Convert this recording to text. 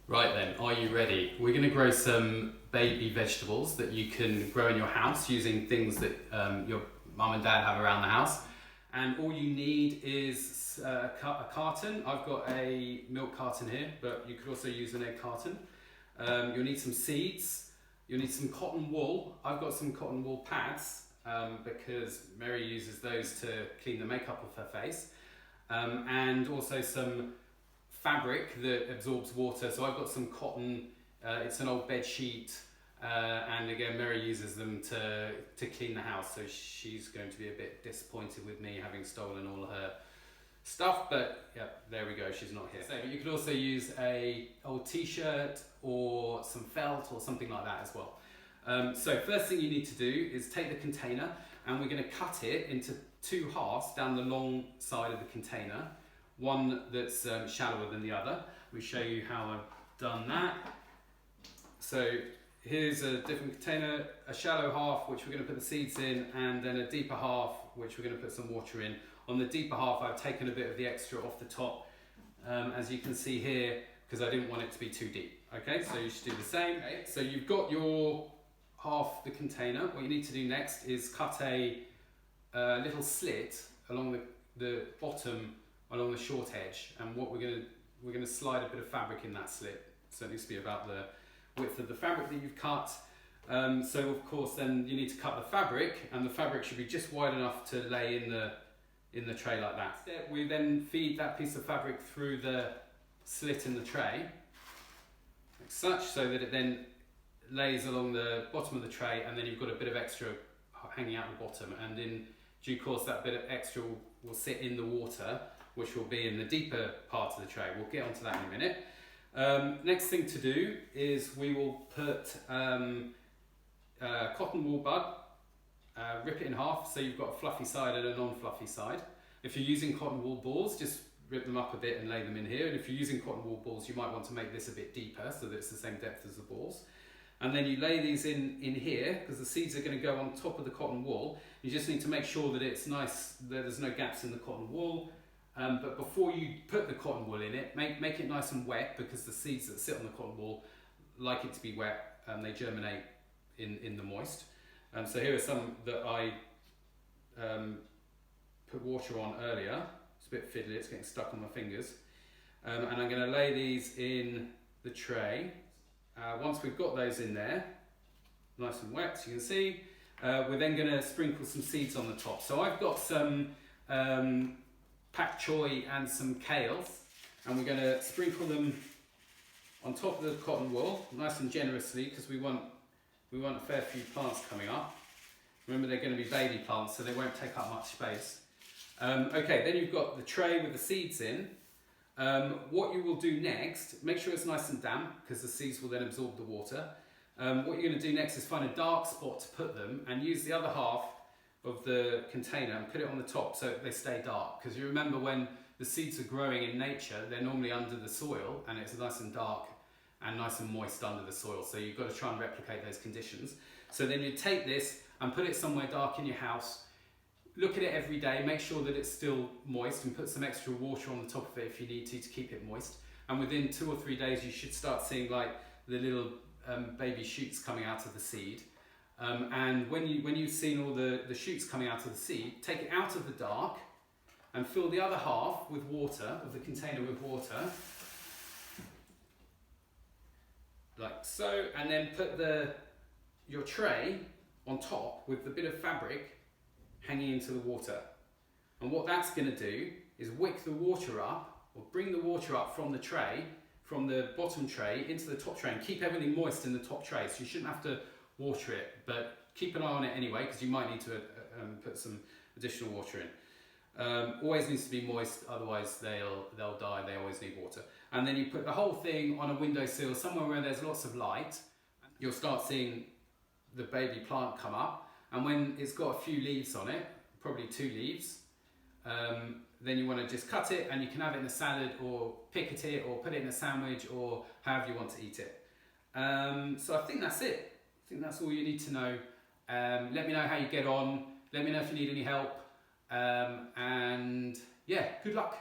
Right then, are you ready? We're going to grow some baby vegetables that you can grow in your house using things that your mum and dad have around the house. And all you need is a carton. I've got a milk carton here, but you could also use an egg carton. You'll need some seeds. You'll need some cotton wool. I've got some cotton wool pads because Mary uses those to clean the makeup off her face. And also some fabric that absorbs water. So I've got some cotton, it's an old bed sheet, and again Mary uses them to clean the house, so she's going to be a bit disappointed with me having stolen all her stuff, but yeah, there we go, she's not here. So you could also use a old t-shirt or some felt or something like that as well. So first thing you need to do is take the container, and we're going to cut it into two halves down the long side of the container. One that's shallower than the other. We show you how I've done that. So here's a different container, a shallow half which we're going to put the seeds in, and then a deeper half which we're going to put some water in. On the deeper half I've taken a bit of the extra off the top, as you can see here, because I didn't want it to be too deep. Okay, so you should do the same. Okay, so you've got your half the container. What you need to do next is cut a little slit along the bottom, along the short edge, and what we're going to slide a bit of fabric in that slit, so it needs to be about the width of the fabric that you've cut. So of course then you need to cut the fabric, and the fabric should be just wide enough to lay in the tray like that. We then feed that piece of fabric through the slit in the tray like such, so that it then lays along the bottom of the tray, and then you've got a bit of extra hanging out the bottom, and in due course that bit of extra will sit in the water, which will be in the deeper part of the tray. We'll get onto that in a minute. Next thing to do is we will put cotton wool bud, rip it in half so you've got a fluffy side and a non-fluffy side. If you're using cotton wool balls, just rip them up a bit and lay them in here. And if you're using cotton wool balls, you might want to make this a bit deeper so that it's the same depth as the balls. And then you lay these in here, because the seeds are going to go on top of the cotton wool. You just need to make sure that it's nice, that there's no gaps in the cotton wool. But before you put the cotton wool in it, make it nice and wet, because the seeds that sit on the cotton wool like it to be wet, and they germinate in the moist. So here are some that I put water on earlier. It's a bit fiddly, it's getting stuck on my fingers. And I'm going to lay these in the tray. Once we've got those in there, nice and wet, so you can see, we're then going to sprinkle some seeds on the top. So I've got some pak choy and some kale, and we're going to sprinkle them on top of the cotton wool, nice and generously, because we want a fair few plants coming up. Remember, they're going to be baby plants, so they won't take up much space. Okay, then you've got the tray with the seeds in. What you will do next, make sure it's nice and damp, because the seeds will then absorb the water. What you're going to do next is find a dark spot to put them, and use the other half of the container and put it on the top so they stay dark, because you remember when the seeds are growing in nature, they're normally under the soil, and it's nice and dark and nice and moist under the soil, so you've got to try and replicate those conditions. So then you take this and put it somewhere dark in your house, look at it every day, make sure that it's still moist, and put some extra water on the top of it if you need to keep it moist, and within 2 or 3 days you should start seeing like the little baby shoots coming out of the seed. And when you've seen all the shoots coming out of the seed, take it out of the dark and fill the other half with water, of the container with water, like so, and then put your tray on top with the bit of fabric hanging into the water. And what that's going to do is wick the water up, or bring the water up from the tray, from the bottom tray into the top tray, and keep everything moist in the top tray. So you shouldn't have to water it, but keep an eye on it anyway, because you might need to put some additional water in. Always needs to be moist, otherwise they'll die. They always need water. And then you put the whole thing on a windowsill, somewhere where there's lots of light. You'll start seeing the baby plant come up, and when it's got a few leaves on it, probably 2 leaves, then you want to just cut it, and you can have it in a salad, or picket it, or put it in a sandwich, or however you want to eat it. So I think that's it. I think that's all you need to know. Let me know how you get on. Let me know if you need any help. And yeah, good luck.